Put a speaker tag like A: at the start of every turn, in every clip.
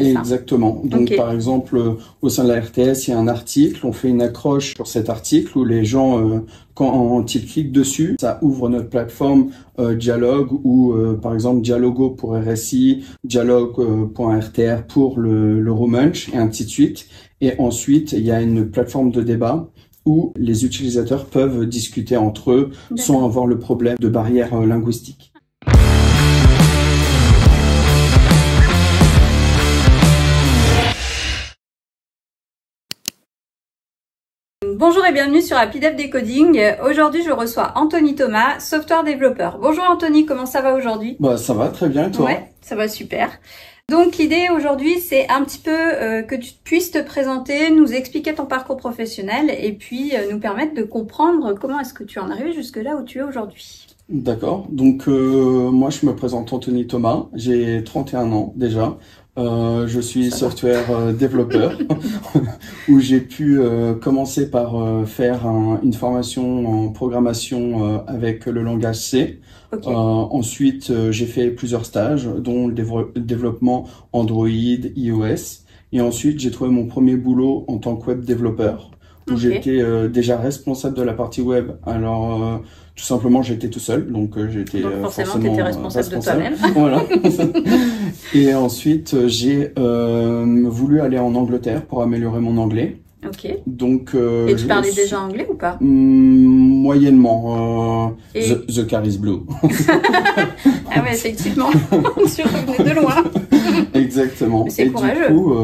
A: c'est ça?
B: Exactement. Donc, par exemple, au sein de la RTS, il y a un article, on fait une accroche sur cet article où les gens, quand ils cliquent dessus, ça ouvre notre plateforme Dialogue ou, par exemple, Dialogo pour RSI, Dialogue.rtr pour le Romunch et ainsi de suite. Et ensuite, il y a une plateforme de débat où les utilisateurs peuvent discuter entre eux sans avoir le problème de barrière linguistique.
A: Bonjour et bienvenue sur Happy Dev Decoding. Aujourd'hui, je reçois Anthony Thomas, software développeur. Bonjour Anthony, comment ça va aujourd'hui?
B: Bah, ça va très bien, et toi?
A: Ouais, ça va super. Donc l'idée aujourd'hui, c'est un petit peu que tu puisses te présenter, nous expliquer ton parcours professionnel et puis nous permettre de comprendre comment est-ce que tu en es arrivé jusque là où tu es aujourd'hui.
B: D'accord, donc moi je me présente Anthony Thomas, j'ai 31 ans déjà. Je suis software développeur où j'ai pu commencer par faire une formation en programmation avec le langage C. Ensuite, j'ai fait plusieurs stages, dont le développement Android, iOS. Et ensuite, j'ai trouvé mon premier boulot en tant que web développeur, où j'étais déjà responsable de la partie web. Alors, tout simplement, j'étais tout seul, donc j'étais forcément
A: t'étais responsable de toi-même.
B: Voilà. Et ensuite, j'ai voulu aller en Angleterre pour améliorer mon anglais. Donc,
A: et tu parlais déjà anglais ou pas?
B: Moyennement. The car is blue.
A: Ah ouais, effectivement. Tu revenais de loin.
B: Exactement.
A: C'est courageux.
B: Du coup,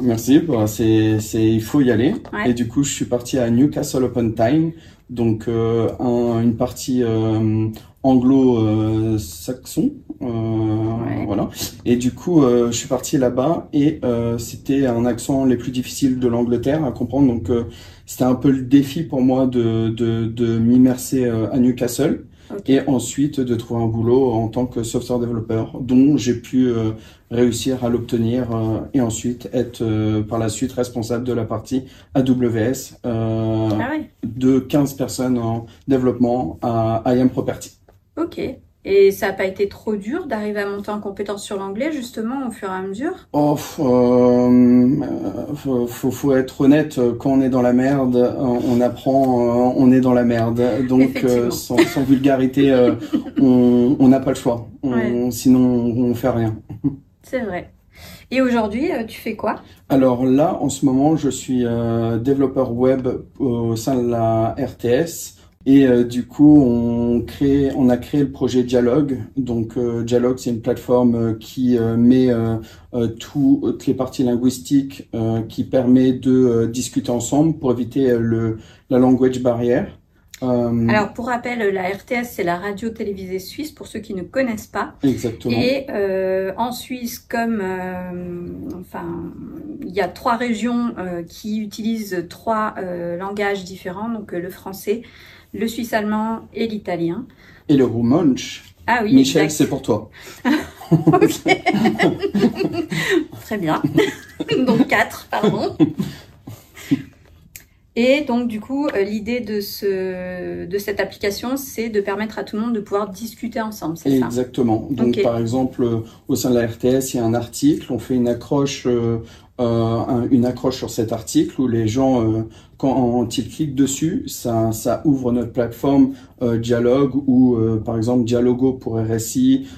B: merci. Bah, il faut y aller. Et du coup, je suis parti à Newcastle upon Tyne. Donc, une partie anglo-saxon. Voilà. Et du coup, je suis parti là-bas et c'était un accent les plus difficiles de l'Angleterre à comprendre. Donc, c'était un peu le défi pour moi de m'immerser à Newcastle et ensuite de trouver un boulot en tant que software développeur, dont j'ai pu réussir à l'obtenir et ensuite être par la suite responsable de la partie AWS de 15 personnes en développement à IAM Property.
A: Ok. Et ça n'a pas été trop dur d'arriver à monter en compétence sur l'anglais, justement, au fur et à mesure?
B: Faut être honnête, quand on est dans la merde, on apprend, on est dans la merde. Donc, sans vulgarité, on n'a pas le choix. Sinon, on fait rien.
A: C'est vrai. Et aujourd'hui, tu fais quoi?
B: Alors là, en ce moment, je suis développeur web au sein de la RTS. Et du coup, on a créé le projet Dialogue. Donc, Dialogue, c'est une plateforme qui met toutes les parties linguistiques, qui permet de discuter ensemble pour éviter la language barrière.
A: Alors, pour rappel, la RTS, c'est la radio-télévisée suisse, pour ceux qui ne connaissent pas.
B: Exactement.
A: Et en Suisse, comme il y a 3 régions qui utilisent 3 langages différents, donc le français, le suisse allemand et l'italien.
B: Et le Romunch.
A: Ah oui,
B: Michel, c'est pour toi.
A: Ok. Très bien. Donc 4, pardon. Et donc du coup, l'idée de cette application, c'est de permettre à tout le monde de pouvoir discuter ensemble, c'est ça?
B: Exactement. Donc par exemple, au sein de la RTS, il y a un article, on fait une accroche sur cet article où les gens, quand ils cliquent dessus, ça ouvre notre plateforme Dialogue ou par exemple Dialogo pour RSI,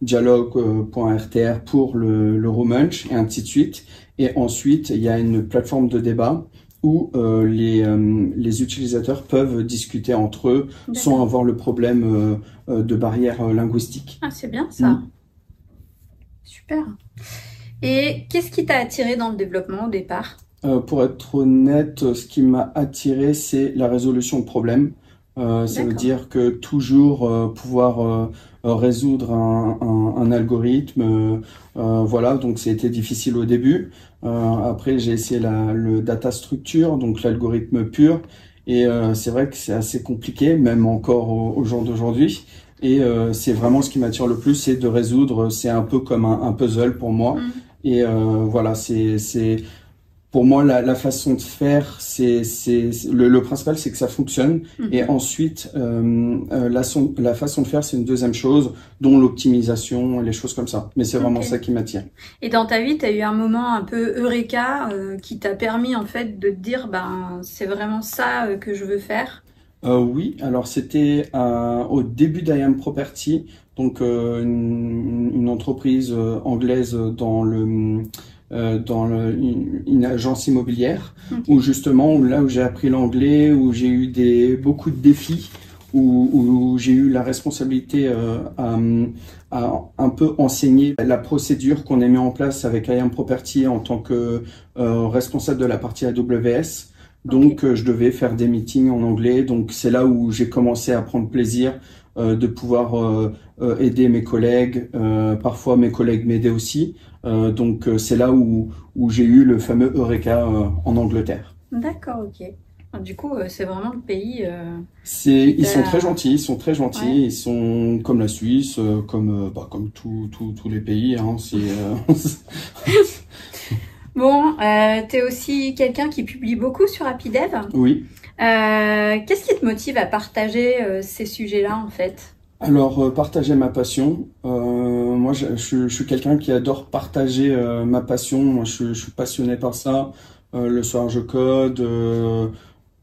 B: Dialogue.rtr pour le Romunch et ainsi de suite. Et ensuite, il y a une plateforme de débat où les utilisateurs peuvent discuter entre eux sans avoir le problème de barrière linguistique.
A: Ah, c'est bien ça. Super. Et qu'est-ce qui t'a attiré dans le développement au départ?
B: Pour être honnête, ce qui m'a attiré, c'est la résolution de problèmes. Ça veut dire que toujours pouvoir résoudre un algorithme, voilà, donc c'était difficile au début. Après, j'ai essayé le data structure, donc l'algorithme pur, et c'est vrai que c'est assez compliqué, même encore au jour d'aujourd'hui. Et c'est vraiment ce qui m'attire le plus, c'est de résoudre, c'est un peu comme un puzzle pour moi. Et voilà, Pour moi, la façon de faire, le principal, c'est que ça fonctionne. Et ensuite, la façon de faire, c'est une deuxième chose, dont l'optimisation, les choses comme ça. Mais c'est vraiment ça qui m'attire.
A: Et dans ta vie, tu as eu un moment un peu eureka qui t'a permis en fait de te dire, ben c'est vraiment ça que je veux faire.
B: Oui, alors c'était au début d'IAM Property, donc une entreprise anglaise une agence immobilière, où justement, là où j'ai appris l'anglais, où j'ai eu beaucoup de défis, où j'ai eu la responsabilité à un peu enseigner la procédure qu'on a mis en place avec IAM Property en tant que responsable de la partie AWS. Donc, je devais faire des meetings en anglais. Donc, c'est là où j'ai commencé à prendre plaisir de pouvoir aider mes collègues. Parfois, mes collègues m'aidaient aussi. Donc, c'est là où j'ai eu le fameux Eureka en Angleterre.
A: D'accord, ok. Du coup, c'est vraiment le pays.
B: Ils sont très gentils,
A: Ouais.
B: ils sont comme la Suisse, comme tous les pays. Hein,
A: Bon, tu es aussi quelqu'un qui publie beaucoup sur HappyDev.
B: Oui.
A: Qu'est-ce qui te motive à partager ces sujets-là en fait?
B: Alors, partager ma passion. Moi, je suis quelqu'un qui adore partager ma passion. Moi, je suis passionné par ça. Le soir, je code.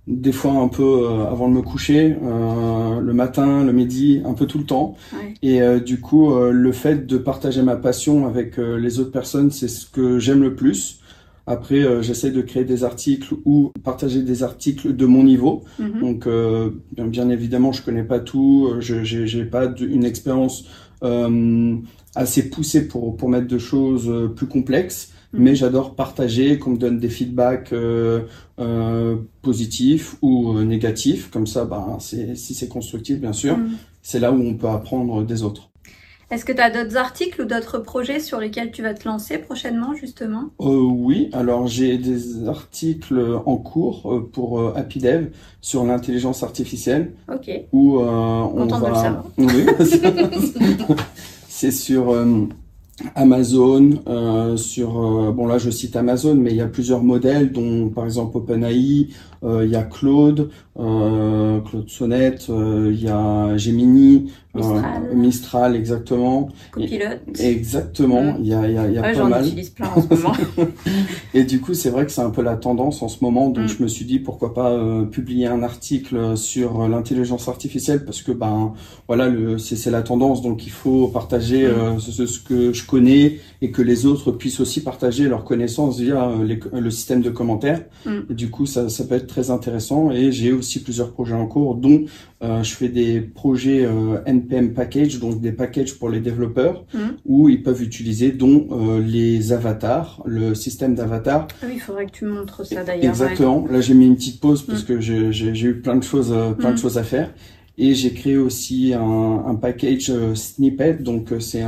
B: Des fois, un peu avant de me coucher. Le matin, le midi, un peu tout le temps.
A: Ouais.
B: Et du coup, le fait de partager ma passion avec les autres personnes, c'est ce que j'aime le plus. Après, j'essaie de créer des articles ou partager des articles de mon niveau. Donc, bien évidemment, je connais pas tout. J'ai pas une expérience assez poussée pour mettre de choses plus complexes. Mais j'adore partager, qu'on me donne des feedbacks positifs ou négatifs. Comme ça, si c'est constructif, bien sûr, c'est là où on peut apprendre des autres.
A: Est-ce que tu as d'autres articles ou d'autres projets sur lesquels tu vas te lancer prochainement, justement?
B: Oui, alors j'ai des articles en cours pour HappyDev sur l'intelligence artificielle.
A: Ok.
B: Où on
A: Contente de le savoir.
B: Oui, c'est sur Amazon, bon là je cite Amazon, mais il y a plusieurs modèles, dont par exemple OpenAI, il y a Claude Sonnet, il y a Gemini, Mistral exactement.
A: Copilot.
B: Exactement, il y a pas mal.
A: J'en utilise plein en ce moment.
B: Et du coup, c'est vrai que c'est un peu la tendance en ce moment, donc je me suis dit pourquoi pas publier un article sur l'intelligence artificielle, parce que voilà, c'est la tendance, donc il faut partager ce que je connais et que les autres puissent aussi partager leurs connaissances via le système de commentaires. Et du coup, ça peut être très intéressant, et j'ai aussi plusieurs projets en cours, dont je fais des projets NPM package, donc des packages pour les développeurs, où ils peuvent utiliser, dont les avatars, le système d'avatar.
A: Ah oui, il faudrait que tu me montres ça d'ailleurs.
B: Exactement. Ouais. Là, j'ai mis une petite pause parce que j'ai eu plein de choses à faire. Et j'ai créé aussi un package snippet, donc c'est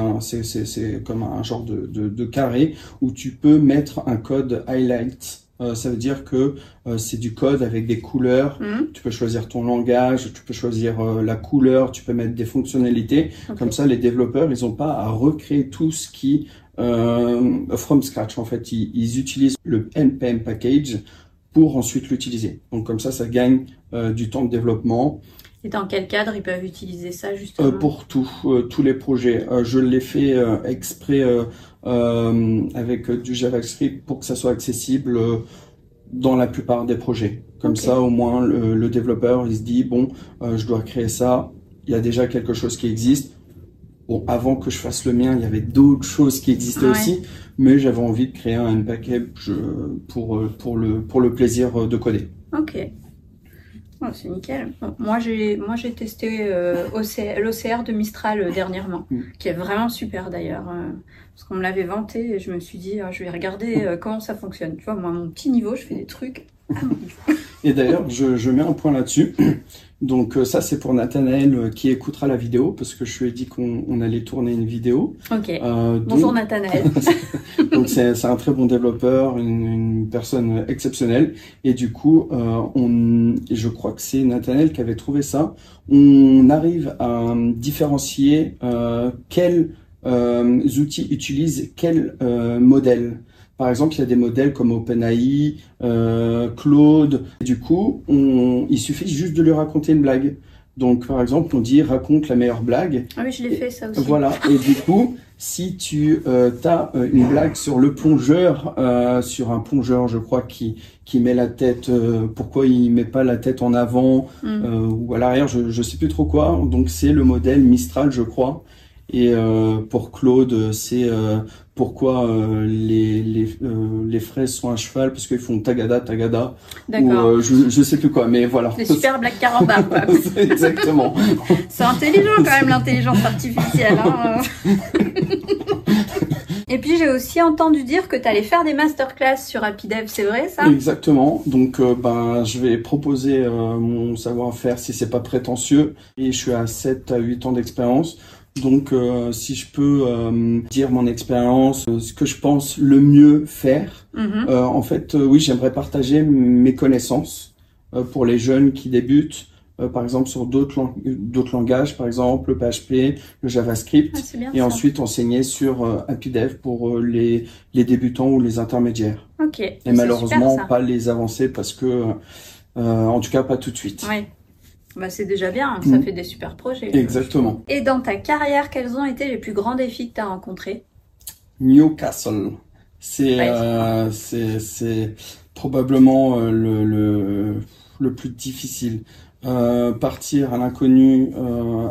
B: comme un genre de carré où tu peux mettre un code highlight. Ça veut dire que c'est du code avec des couleurs. Tu peux choisir ton langage, tu peux choisir la couleur, tu peux mettre des fonctionnalités. Comme ça, les développeurs, ils n'ont pas à recréer tout ce qui from scratch. En fait, ils utilisent le NPM package pour ensuite l'utiliser. Donc comme ça gagne du temps de développement.
A: Et dans quel cadre ils peuvent utiliser ça justement?
B: Pour tous les projets. Je l'ai fait exprès avec du JavaScript pour que ça soit accessible dans la plupart des projets. Comme ça, au moins, le développeur, il se dit, bon, je dois créer ça, il y a déjà quelque chose qui existe. Bon, avant que je fasse le mien, il y avait d'autres choses qui existaient aussi, mais j'avais envie de créer un package pour le plaisir de coder.
A: Ok. Oh, c'est nickel. Bon, moi j'ai testé l'OCR de Mistral dernièrement, qui est vraiment super d'ailleurs, parce qu'on me l'avait vanté et je me suis dit je vais regarder comment ça fonctionne. Tu vois, moi à mon petit niveau, je fais des trucs à mon niveau.
B: Et d'ailleurs, je mets un point là-dessus. Donc ça, c'est pour Nathanaël qui écoutera la vidéo, parce que je lui ai dit qu'on allait tourner une vidéo.
A: Ok. Bonjour Nathanaël.
B: Donc c'est un très bon développeur, une personne exceptionnelle. Et du coup, je crois que c'est Nathanaël qui avait trouvé ça. On arrive à différencier quel outils utilisent quel modèle. Par exemple, il y a des modèles comme OpenAI, Claude. Du coup, il suffit juste de lui raconter une blague. Donc, par exemple, on dit raconte la meilleure blague.
A: Ah oui, je l'ai fait ça aussi.
B: Voilà. Et du coup, si tu as une blague sur le plongeur, sur un plongeur, je crois, qui met la tête, pourquoi il met pas la tête en avant ou à l'arrière, je sais plus trop quoi. Donc, c'est le modèle Mistral, je crois. Et pour Claude, c'est pourquoi les fraises sont à cheval, parce qu'ils font tagada, tagada.
A: D'accord.
B: Ou je sais plus quoi, mais voilà.
A: Des super blagues carambar, quoi.
B: Exactement.
A: C'est intelligent quand même, l'intelligence artificielle. Hein. Et puis j'ai aussi entendu dire que tu allais faire des masterclass sur HappyDev, c'est vrai ça?
B: Exactement. Donc je vais proposer mon savoir-faire si c'est pas prétentieux. Et je suis à 7 à 8 ans d'expérience. Donc si je peux dire mon expérience, ce que je pense le mieux faire, en fait, oui, j'aimerais partager mes connaissances pour les jeunes qui débutent. Par exemple sur d'autres langages, par exemple le PHP, le JavaScript, et
A: ça.
B: ensuite enseigner sur HappyDev pour les débutants ou les intermédiaires.
A: Ok.
B: Et malheureusement super, pas les avancés parce que, en tout cas pas tout de suite.
A: Oui. Bah, c'est déjà bien, ça fait des super projets.
B: Exactement.
A: Et dans ta carrière, quels ont été les plus grands défis que tu as rencontrés?
B: Newcastle, c'est probablement le plus difficile. Partir à l'inconnu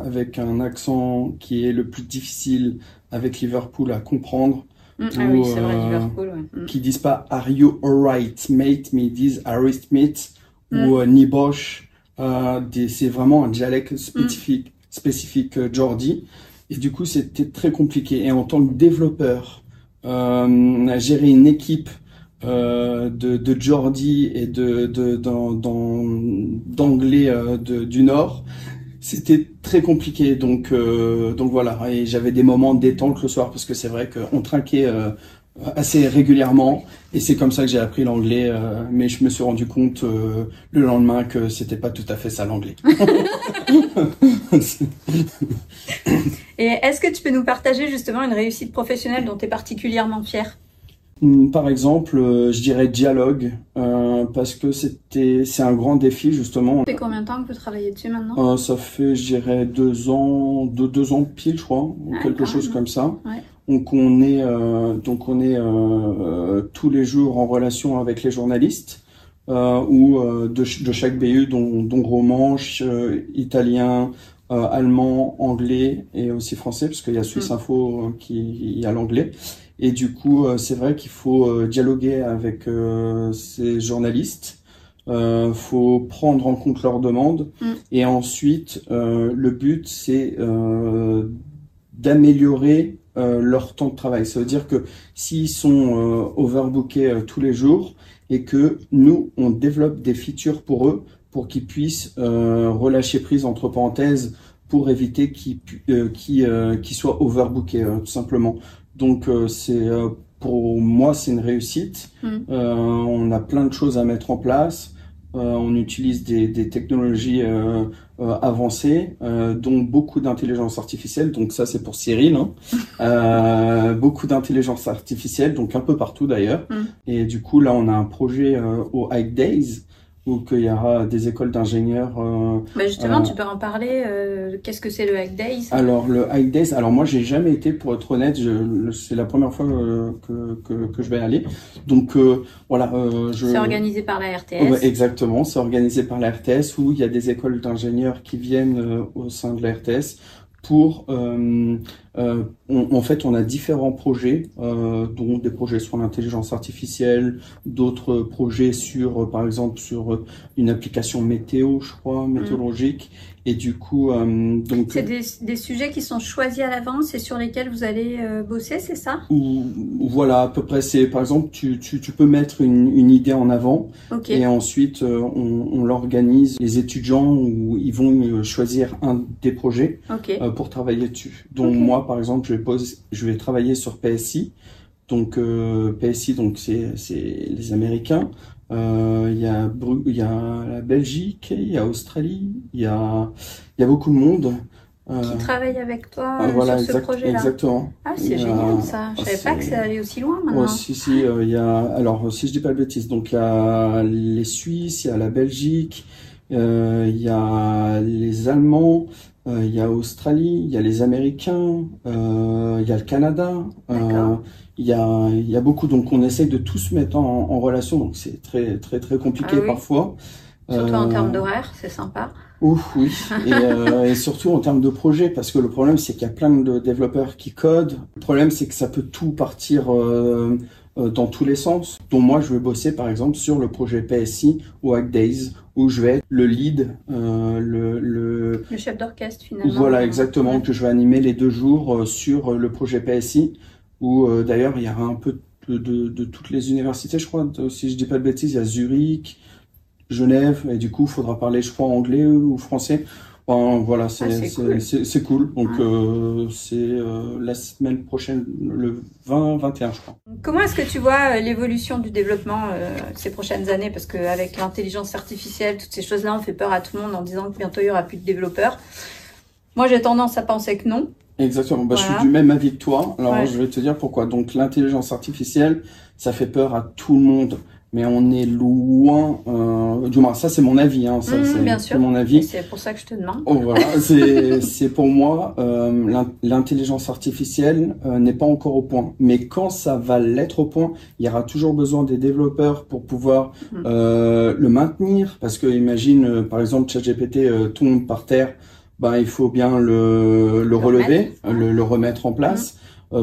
B: avec un accent qui est le plus difficile avec Liverpool à comprendre.
A: Ah oui, c'est vrai, Liverpool. Ouais.
B: Qui disent pas Are you alright, mate, mais ils disent Aristmate ou Nibosh. C'est vraiment un dialecte spécifique Geordie. Et du coup, c'était très compliqué. Et en tant que développeur, gérer une équipe de Geordie et d'anglais du Nord, c'était très compliqué. Donc voilà. Et j'avais des moments de détente le soir parce que c'est vrai qu'on trinquait assez régulièrement, et c'est comme ça que j'ai appris l'anglais, mais je me suis rendu compte le lendemain que c'était pas tout à fait ça l'anglais.
A: Et est-ce que tu peux nous partager justement une réussite professionnelle dont tu es particulièrement fier?
B: Par exemple, je dirais dialogue, parce que c'est un grand défi justement.
A: Ça fait combien de temps que vous travaillez dessus maintenant?
B: Ça fait, je dirais, 2 ans pile, je crois, ou quelque chose comme ça.
A: Ouais.
B: Donc on est tous les jours en relation avec les journalistes ou de chaque BU, dont romanche, italien, allemand, anglais et aussi français, parce qu'il y a Suisse Info qui y a l'anglais. Et du coup, c'est vrai qu'il faut dialoguer avec ces journalistes. Faut prendre en compte leurs demandes et ensuite le but c'est d'améliorer leur temps de travail. Ça veut dire que s'ils sont overbookés tous les jours et que nous, on développe des features pour eux pour qu'ils puissent relâcher prise entre parenthèses pour éviter qu'ils soient overbookés tout simplement. Donc pour moi, c'est une réussite. On a plein de choses à mettre en place. On utilise des technologies avancées, dont beaucoup d'intelligence artificielle. Donc ça, c'est pour Cyril. Hein. Beaucoup d'intelligence artificielle, donc un peu partout d'ailleurs. Et du coup, là, on a un projet au Hack Days, où il y aura des écoles d'ingénieurs.
A: Bah justement, tu peux en parler. Qu'est-ce que c'est le Hack Days?
B: Alors le Hack Days, alors moi j'ai jamais été, pour être honnête, c'est la première fois que je vais aller. Donc voilà.
A: C'est organisé par la RTS.
B: Ouais, exactement, c'est organisé par la RTS où il y a des écoles d'ingénieurs qui viennent au sein de la RTS pour en fait, on a différents projets, dont des projets sur l'intelligence artificielle, d'autres projets sur, par exemple, sur une application météo, je crois, météorologique. Et du coup, donc
A: c'est des sujets qui sont choisis à l'avance et sur lesquels vous allez bosser, c'est ça?
B: Voilà, à peu près. C'est par exemple, tu peux mettre une idée en avant, et ensuite on l'organise. Les étudiants où ils vont choisir un des projets pour travailler dessus. Donc moi, par exemple, je vais travailler sur PSI. Donc PSI, donc c'est les Américains. Il y a la Belgique, il y a l'Australie, il y a beaucoup de monde.
A: qui travaille avec toi
B: voilà,
A: sur ce projet-là.
B: Exactement.
A: Ah, c'est génial ça. Je savais pas que ça allait aussi loin maintenant.
B: Ouais, si, il y a, alors, si je dis pas de bêtises, donc il y a les Suisses, il y a la Belgique, il y a les Allemands, il y a l'Australie, il y a les Américains, il y a le Canada, il y a beaucoup, donc on essaye de tous se mettre en relation, donc c'est très, très, très compliqué parfois.
A: Surtout en termes d'horaire, c'est sympa.
B: Ouf, oui, et surtout en termes de projet, parce que le problème c'est qu'il y a plein de développeurs qui codent. Le problème c'est que ça peut tout partir dans tous les sens. Donc moi je vais bosser par exemple sur le projet PSI ou Hackdays, où je vais être le lead, le
A: chef d'orchestre finalement.
B: Voilà, exactement, que je vais animer les 2 jours sur le projet PSI, où d'ailleurs il y aura un peu de toutes les universités, je crois, si je dis pas de bêtises, il y a Zurich, Genève, et du coup, il faudra parler, je crois, anglais ou français. Enfin, voilà, c'est cool. Donc, c'est la semaine prochaine, le 20-21, je crois.
A: Comment est-ce que tu vois l'évolution du développement ces prochaines années? Parce qu'avec l'intelligence artificielle, toutes ces choses-là, on fait peur à tout le monde en disant que bientôt, il n'y aura plus de développeurs. Moi, j'ai tendance à penser que non.
B: Exactement. Bah, voilà. Je suis du même avis que toi. Alors, je vais te dire pourquoi. Donc, l'intelligence artificielle, ça fait peur à tout le monde. Mais on est loin, du moins ça c'est mon avis, hein, c'est mon avis.
A: C'est pour ça que je te demande.
B: Oh, voilà, c'est pour moi, l'intelligence artificielle n'est pas encore au point. Mais quand ça va l'être au point, il y aura toujours besoin des développeurs pour pouvoir le maintenir. Parce que imagine, par exemple, ChatGPT tombe par terre, ben, il faut bien le relever, le remettre en place.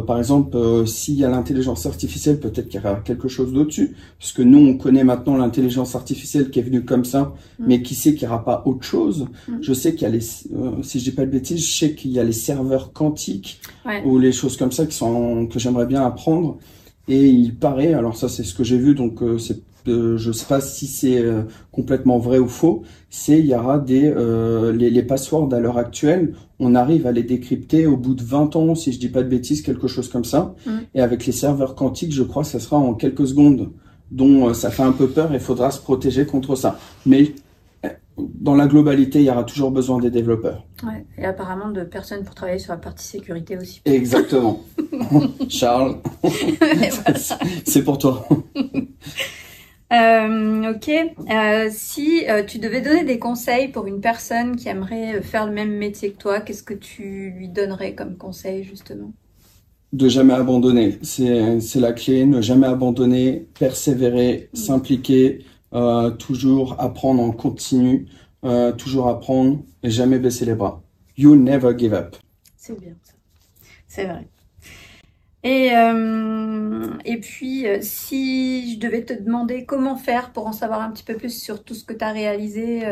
B: Par exemple, s'il y a l'intelligence artificielle, peut-être qu'il y aura quelque chose d'au-dessus, puisque nous, on connaît maintenant l'intelligence artificielle qui est venue comme ça, mais qui sait qu'il n'y aura pas autre chose. Je sais qu'il y a les, si je dis pas de bêtises, je sais qu'il y a les serveurs quantiques, ou les choses comme ça que j'aimerais bien apprendre. Et il paraît, alors ça c'est ce que j'ai vu, donc je sais pas si c'est complètement vrai ou faux, il y aura les passwords à l'heure actuelle, on arrive à les décrypter au bout de 20 ans, si je dis pas de bêtises, quelque chose comme ça. Et avec les serveurs quantiques, je crois que ça sera en quelques secondes. Donc ça fait un peu peur et il faudra se protéger contre ça. Mais dans la globalité, il y aura toujours besoin des développeurs.
A: Ouais, et apparemment de personnes pour travailler sur la partie sécurité aussi.
B: Exactement. Charles, c'est pour toi.
A: Ok. Si tu devais donner des conseils pour une personne qui aimerait faire le même métier que toi, qu'est-ce que tu lui donnerais comme conseil justement?
B: De jamais abandonner. C'est la clé. Ne jamais abandonner, persévérer, s'impliquer, toujours apprendre en continu, toujours apprendre et jamais baisser les bras. You never give up.
A: C'est bien ça. C'est vrai. Et puis, si je devais te demander comment faire pour en savoir un petit peu plus sur tout ce que tu as réalisé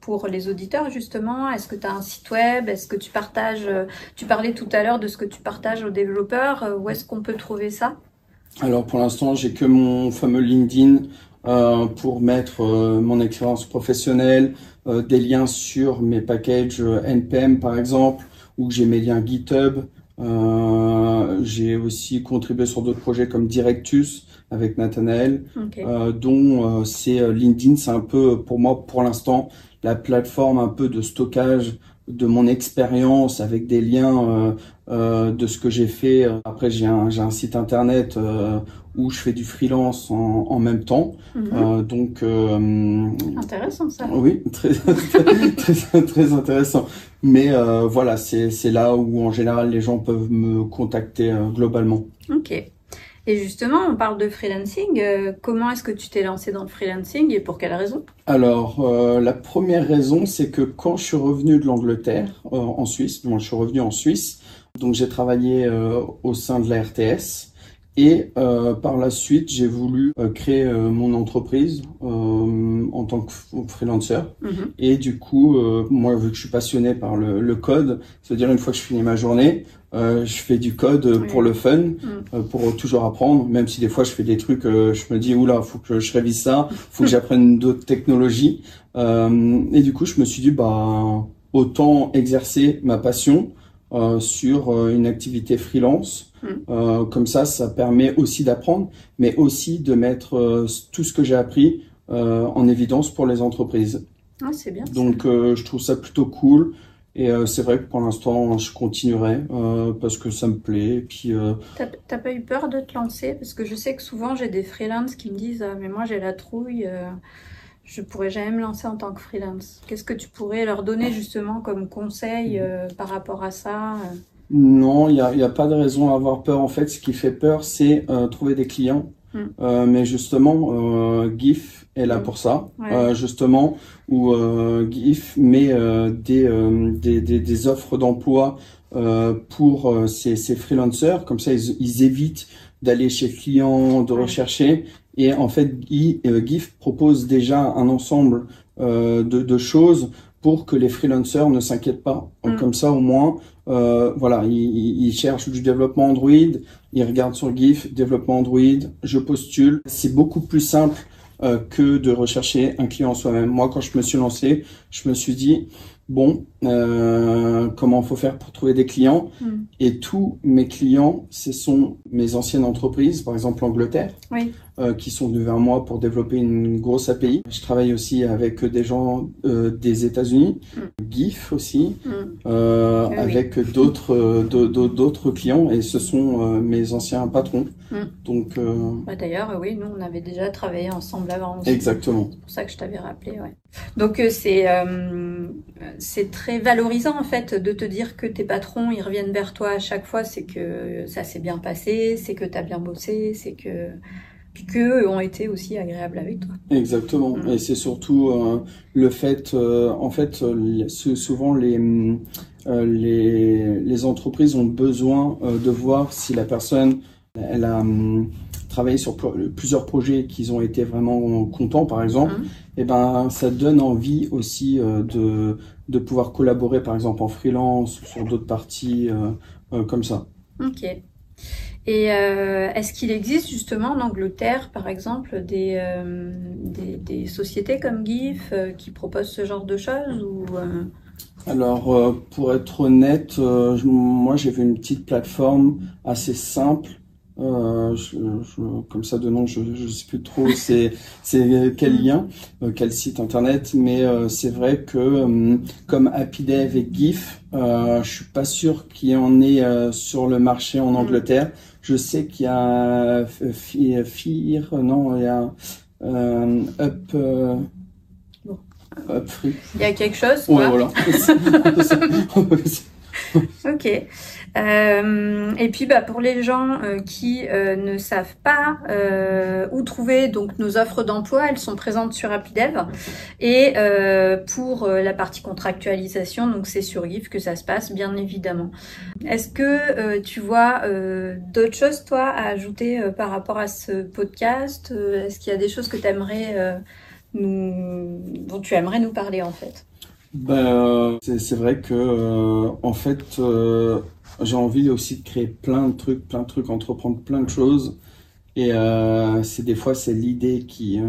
A: pour les auditeurs, justement, est-ce que tu as un site web? Est-ce que tu partages, tu parlais tout à l'heure de ce que tu partages aux développeurs, où est-ce qu'on peut trouver ça?
B: Alors, pour l'instant, j'ai que mon fameux LinkedIn pour mettre mon expérience professionnelle, des liens sur mes packages NPM, par exemple, où j'ai mes liens GitHub. J'ai aussi contribué sur d'autres projets comme Directus avec Nathanaël, dont c'est LinkedIn, c'est un peu pour moi pour l'instant la plateforme un peu de stockage de mon expérience avec des liens de ce que j'ai fait. Après j'ai un site internet où je fais du freelance en même temps. Donc
A: intéressant ça.
B: Oui, très intéressant. Mais voilà, c'est là où en général les gens peuvent me contacter globalement.
A: Ok. Et justement, on parle de freelancing. Comment est-ce que tu t'es lancé dans le freelancing et pour quelle raison?
B: Alors, la première raison, c'est que quand je suis revenu de l'Angleterre, en Suisse, moi je suis revenu en Suisse, donc j'ai travaillé au sein de la RTS. Et par la suite, j'ai voulu créer mon entreprise en tant que freelancer. Et du coup, moi, vu que je suis passionné par le code, c'est-à-dire une fois que je finis ma journée, je fais du code pour le fun, pour toujours apprendre, même si des fois je fais des trucs, je me dis, oula, faut que je révise ça, faut que j'apprenne d'autres technologies. Et du coup, je me suis dit, bah, autant exercer ma passion sur une activité freelance. Comme ça permet aussi d'apprendre, mais aussi de mettre tout ce que j'ai appris en évidence pour les entreprises.
A: Ah, c'est bien.
B: Donc, je trouve ça plutôt cool. Et c'est vrai que pour l'instant, je continuerai parce que ça me plaît. Et puis,
A: T'as pas eu peur de te lancer? Parce que je sais que souvent j'ai des freelances qui me disent ah, mais moi j'ai la trouille, je pourrais jamais me lancer en tant que freelance. Qu'est-ce que tu pourrais leur donner justement comme conseil par rapport à ça?
B: Non, il y a pas de raison à avoir peur. En fait, ce qui fait peur, c'est trouver des clients. Mais justement, GIF est là pour ça.
A: Ouais.
B: Justement, où GIF met des offres d'emploi pour ces freelancers. Comme ça, ils évitent d'aller chez le client, de rechercher. Et en fait, GIF propose déjà un ensemble de choses pour que les freelancers ne s'inquiètent pas. Comme ça, au moins, voilà, ils cherchent du développement Android, ils regardent sur GIF, développement Android, je postule. C'est beaucoup plus simple que de rechercher un client soi-même. Moi, quand je me suis lancé, je me suis dit, bon, comment faut faire pour trouver des clients? Et tous mes clients, ce sont mes anciennes entreprises, par exemple l'Angleterre, qui sont venus vers moi pour développer une grosse API. Je travaille aussi avec des gens des États-Unis, GIF aussi, avec d'autres clients, et ce sont mes anciens patrons. Donc,
A: d'ailleurs, oui, nous on avait déjà travaillé ensemble avant aussi.
B: Exactement.
A: C'est pour ça que je t'avais rappelé. Ouais. Donc c'est très valorisant en fait de te dire que tes patrons ils reviennent vers toi à chaque fois, c'est que ça s'est bien passé, c'est que tu as bien bossé, c'est que qu'eux ont été aussi agréables avec toi.
B: Exactement. Et c'est surtout le fait, en fait, souvent les entreprises ont besoin de voir si la personne elle a travaillé sur plusieurs projets qu'ils ont été vraiment contents, par exemple. Et ben ça donne envie aussi de pouvoir collaborer, par exemple en freelance ou sur d'autres parties comme ça.
A: Ok. Et est-ce qu'il existe justement en Angleterre, par exemple, des sociétés comme GIF qui proposent ce genre de choses ou
B: Alors, pour être honnête, moi j'ai vu une petite plateforme assez simple. Comme ça de nom, je sais plus trop c'est quel lien, quel site internet, mais c'est vrai que comme HappyDev et GIF, je suis pas sûr qu'il y en ait sur le marché en Angleterre. Je sais qu'il y a non, il y a Upfree.
A: Il y a quelque chose,
B: ouais, voilà.
A: Ok. Et puis pour les gens qui ne savent pas où trouver donc nos offres d'emploi, elles sont présentes sur HappyDev. Et pour la partie contractualisation, donc c'est sur GIF que ça se passe, bien évidemment. Est-ce que tu vois d'autres choses, toi, à ajouter par rapport à ce podcast? Est-ce qu'il y a des choses que tu aimerais dont tu aimerais nous parler en fait?
B: C'est vrai que en fait j'ai envie aussi de créer plein de trucs, entreprendre plein de choses. Et des fois c'est l'idée qui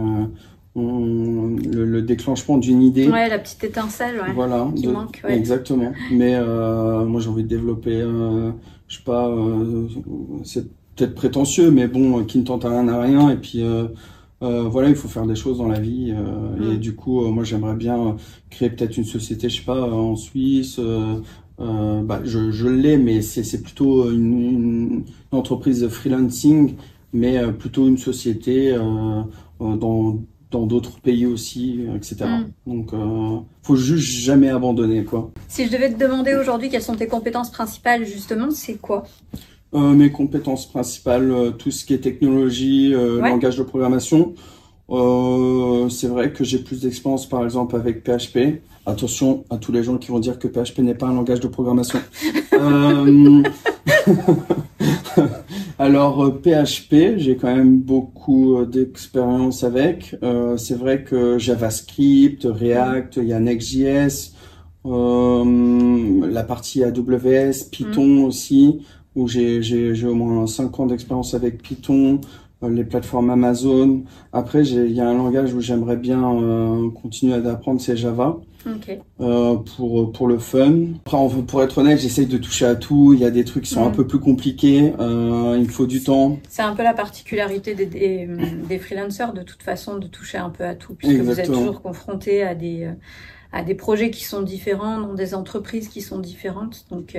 B: le déclenchement d'une idée.
A: Ouais, la petite étincelle, ouais.
B: Voilà,
A: qui manque. Ouais.
B: Exactement. Mais moi j'ai envie de développer, je sais pas, c'est peut-être prétentieux, mais bon, qui ne tente à rien. Et puis voilà, il faut faire des choses dans la vie. Et du coup, moi j'aimerais bien créer peut-être une société, je sais pas, en Suisse. Je l'ai, mais c'est plutôt une entreprise de freelancing, mais plutôt une société dans d'autres pays aussi, etc. Donc, faut juste jamais abandonner, quoi.
A: Si je devais te demander aujourd'hui quelles sont tes compétences principales, justement, c'est quoi?
B: Mes compétences principales, tout ce qui est technologie, langage de programmation. C'est vrai que j'ai plus d'expérience, par exemple, avec PHP. Attention à tous les gens qui vont dire que PHP n'est pas un langage de programmation. Alors, PHP, j'ai quand même beaucoup d'expérience avec. C'est vrai que JavaScript, React, il y a Next.js, la partie AWS, Python aussi, où j'ai au moins 5 ans d'expérience avec Python, les plateformes Amazon. Après, il y a un langage où j'aimerais bien continuer d'apprendre, c'est Java.
A: Okay.
B: Pour le fun. Après, pour être honnête, j'essaye de toucher à tout. Il y a des trucs qui sont un peu plus compliqués. Il me faut du temps.
A: C'est un peu la particularité des freelancers, de toute façon, de toucher un peu à tout, puisque vous êtes toujours confrontés à à des projets qui sont différents, dans des entreprises qui sont différentes. Donc,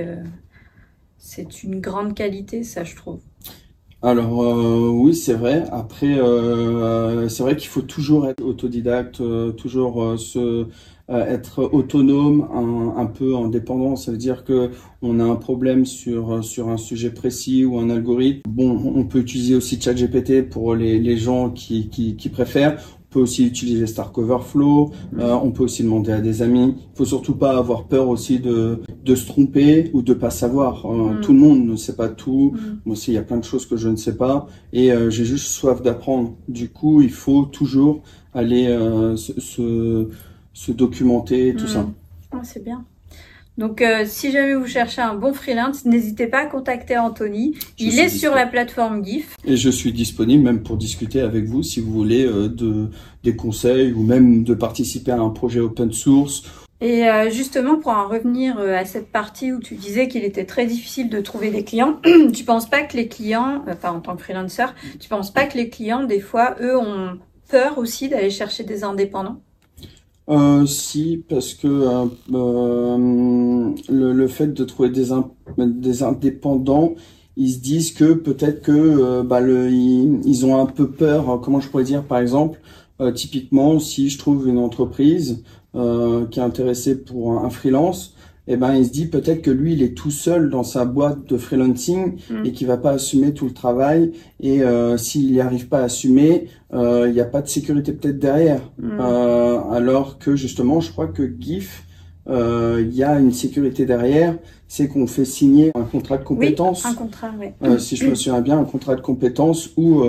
A: c'est une grande qualité, ça, je trouve.
B: Alors oui, c'est vrai. Après, c'est vrai qu'il faut toujours être autodidacte, toujours être autonome, un peu indépendant. Ça veut dire que on a un problème sur un sujet précis ou un algorithme. Bon, on peut utiliser aussi ChatGPT pour les gens qui préfèrent. On peut aussi utiliser Stack Overflow, on peut aussi demander à des amis. Il faut surtout pas avoir peur aussi de se tromper ou de pas savoir. Tout le monde ne sait pas tout. Moi aussi, il y a plein de choses que je ne sais pas et j'ai juste soif d'apprendre. Du coup, il faut toujours aller se documenter, tout ça.
A: Ah, c'est bien. Donc, si jamais vous cherchez un bon freelance, n'hésitez pas à contacter Anthony. Il est sur la plateforme GIF.
B: Et je suis disponible même pour discuter avec vous si vous voulez des conseils ou même de participer à un projet open source.
A: Et justement, pour en revenir à cette partie où tu disais qu'il était très difficile de trouver des clients, tu penses pas que les clients, enfin en tant que freelancer, tu penses pas que les clients, des fois, eux, ont peur aussi d'aller chercher des indépendants?
B: Si, parce que le fait de trouver des indépendants, ils se disent que peut-être que ils ont un peu peur. Comment je pourrais dire, par exemple, typiquement, si je trouve une entreprise qui est intéressée pour un freelance, eh ben, il se dit peut-être que lui, il est tout seul dans sa boîte de freelancing et qu'il va pas assumer tout le travail. Et s'il n'y arrive pas à assumer, il n'y a pas de sécurité peut-être derrière. Alors que justement, je crois que GIF, il y a une sécurité derrière, c'est qu'on fait signer un contrat de compétence.
A: Oui, un contrat, oui.
B: Si je me souviens bien, un contrat de compétence où,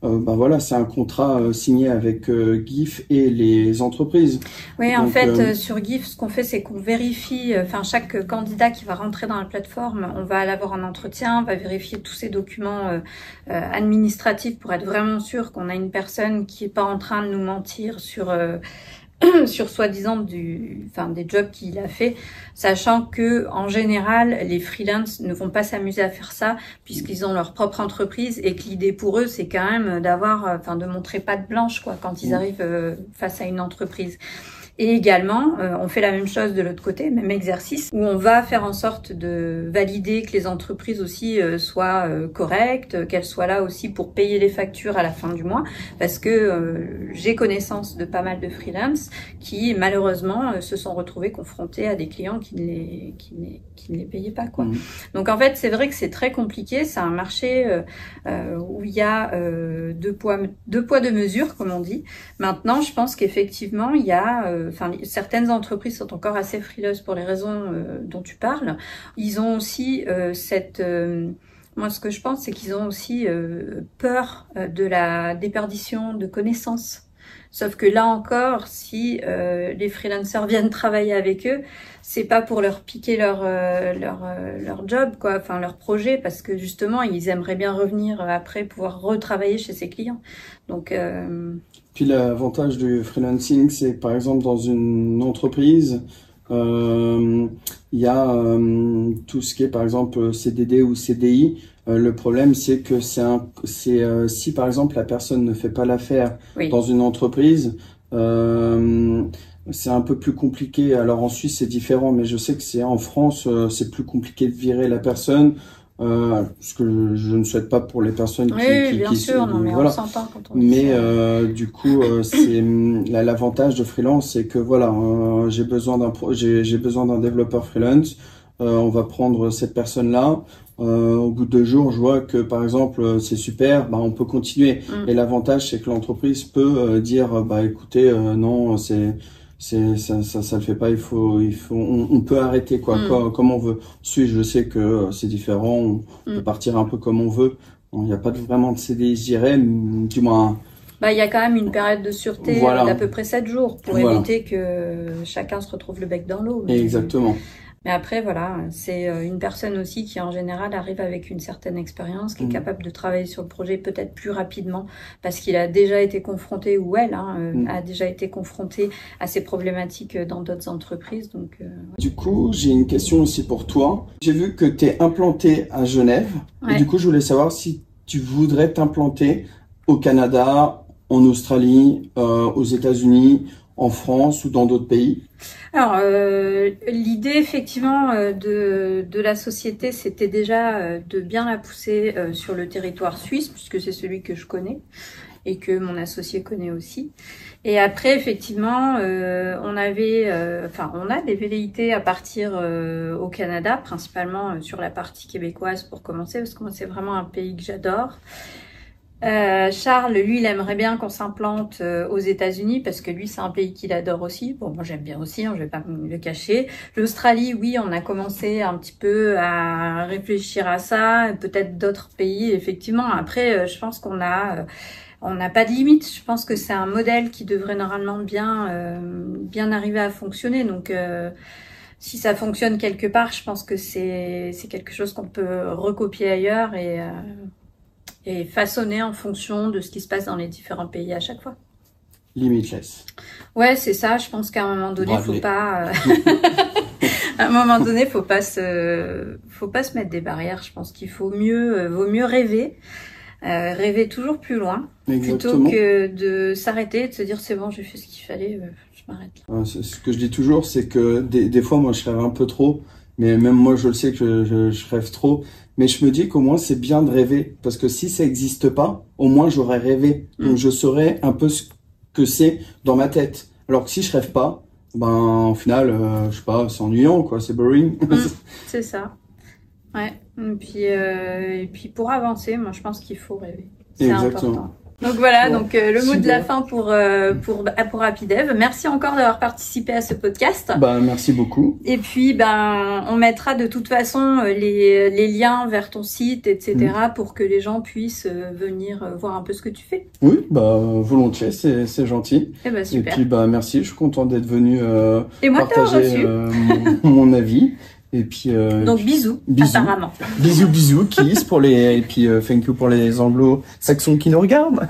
B: voilà, c'est un contrat signé avec GIF et les entreprises.
A: Oui, en fait, sur GIF, ce qu'on fait, c'est qu'on vérifie, enfin, chaque candidat qui va rentrer dans la plateforme, on va aller avoir un entretien, on va vérifier tous ses documents administratifs pour être vraiment sûr qu'on a une personne qui est pas en train de nous mentir sur sur soi-disant des jobs qu'il a fait, sachant que en général les freelances ne vont pas s'amuser à faire ça puisqu'ils ont leur propre entreprise et que l'idée pour eux c'est quand même d'avoir, de montrer patte blanche quoi quand ils arrivent face à une entreprise. Et également, on fait la même chose de l'autre côté, même exercice, où on va faire en sorte de valider que les entreprises aussi soient correctes, qu'elles soient là aussi pour payer les factures à la fin du mois, parce que j'ai connaissance de pas mal de freelance qui malheureusement se sont retrouvés confrontés à des clients qui ne les payaient pas quoi. Donc en fait, c'est vrai que c'est très compliqué, c'est un marché où il y a deux poids deux mesures comme on dit. Maintenant, je pense qu'effectivement, il y a certaines entreprises sont encore assez frileuses pour les raisons dont tu parles. Ils ont aussi moi, ce que je pense, c'est qu'ils ont aussi peur de la déperdition de connaissances. Sauf que là encore, si les freelancers viennent travailler avec eux, c'est pas pour leur piquer leur job, quoi, enfin leur projet, parce que justement, ils aimeraient bien revenir après, pouvoir retravailler chez ses clients. Donc
B: Puis l'avantage du freelancing, c'est par exemple dans une entreprise, il y a tout ce qui est par exemple CDD ou CDI. Le problème, c'est que si par exemple la personne ne fait pas l'affaire dans une entreprise, c'est un peu plus compliqué. Alors en Suisse, c'est différent, mais je sais que en France, c'est plus compliqué de virer la personne. Ce que je ne souhaite pas pour les personnes
A: bien sûr, non, mais
B: voilà.
A: on s'entend quand on dit
B: ça. Du coup, c'est l'avantage de freelance, c'est que voilà, j'ai besoin d'un développeur freelance. On va prendre cette personne-là. Au bout de 2 jours, je vois que par exemple c'est super, on peut continuer. Et l'avantage, c'est que l'entreprise peut dire écoutez, non, ça le fait pas, on peut arrêter quoi, comme on veut. Ensuite, je sais que c'est différent, on peut partir un peu comme on veut. Il n'y a pas vraiment de CDI, je dirais, du moins.
A: Il y a quand même une période de sûreté d'à peu près 7 jours pour éviter que chacun se retrouve le bec dans l'eau.
B: Exactement.
A: Mais après, voilà, c'est une personne aussi qui, en général, arrive avec une certaine expérience, qui est capable de travailler sur le projet peut-être plus rapidement, parce qu'il a déjà été confronté, ou elle a déjà été confrontée à ces problématiques dans d'autres entreprises. Donc,
B: Du coup, j'ai une question aussi pour toi. J'ai vu que tu es implanté à Genève, et du coup, je voulais savoir si tu voudrais t'implanter au Canada, en Australie, aux États-Unis, en France ou dans d'autres pays?
A: Alors, l'idée effectivement de la société, c'était déjà de bien la pousser sur le territoire suisse, puisque c'est celui que je connais et que mon associé connaît aussi. Et après, effectivement, on a des velléités à partir au Canada, principalement sur la partie québécoise pour commencer, parce que moi, c'est vraiment un pays que j'adore. Charles, lui, il aimerait bien qu'on s'implante aux États-Unis parce que lui, c'est un pays qu'il adore aussi. Bon, moi, j'aime bien aussi, hein, je vais pas me le cacher. L'Australie, oui, on a commencé un petit peu à réfléchir à ça. Peut-être d'autres pays, effectivement. Après, je pense qu'on n'a pas de limite. Je pense que c'est un modèle qui devrait normalement bien arriver à fonctionner. Donc, si ça fonctionne quelque part, je pense que c'est quelque chose qu'on peut recopier ailleurs et façonner en fonction de ce qui se passe dans les différents pays à chaque fois.
B: Limitless.
A: Ouais, c'est ça. Je pense qu'à un moment donné, faut pas se mettre des barrières. Je pense qu'il vaut mieux rêver. Rêver toujours plus loin.
B: Exactement.
A: Plutôt que de s'arrêter et de se dire c'est bon, j'ai fait ce qu'il fallait, je m'arrête là.
B: Ce que je dis toujours, c'est que des fois, moi, je rêve un peu trop. Mais même moi, je le sais que je rêve trop. Mais je me dis qu'au moins, c'est bien de rêver. Parce que si ça n'existe pas, au moins, j'aurais rêvé. Donc, je saurais un peu ce que c'est dans ma tête. Alors que si je rêve pas, ben, au final, je sais pas, c'est ennuyant, quoi. C'est boring.
A: C'est ça. Ouais. Et puis pour avancer, moi, je pense qu'il faut rêver. C'est important. Donc voilà,
B: bon,
A: donc le mot
B: super.
A: de la fin pour Happydev. Merci encore d'avoir participé à ce podcast.
B: Bah, merci beaucoup.
A: Et puis on mettra de toute façon les liens vers ton site, etc. pour que les gens puissent venir voir un peu ce que tu fais.
B: Oui, bah volontiers, c'est gentil.
A: Et bah super.
B: Et puis merci, je suis content d'être venu
A: partager
B: mon avis. Et puis
A: donc bisous, apparemment.
B: Bisous, kiss pour et puis thank you pour les anglo-saxons qui nous regardent.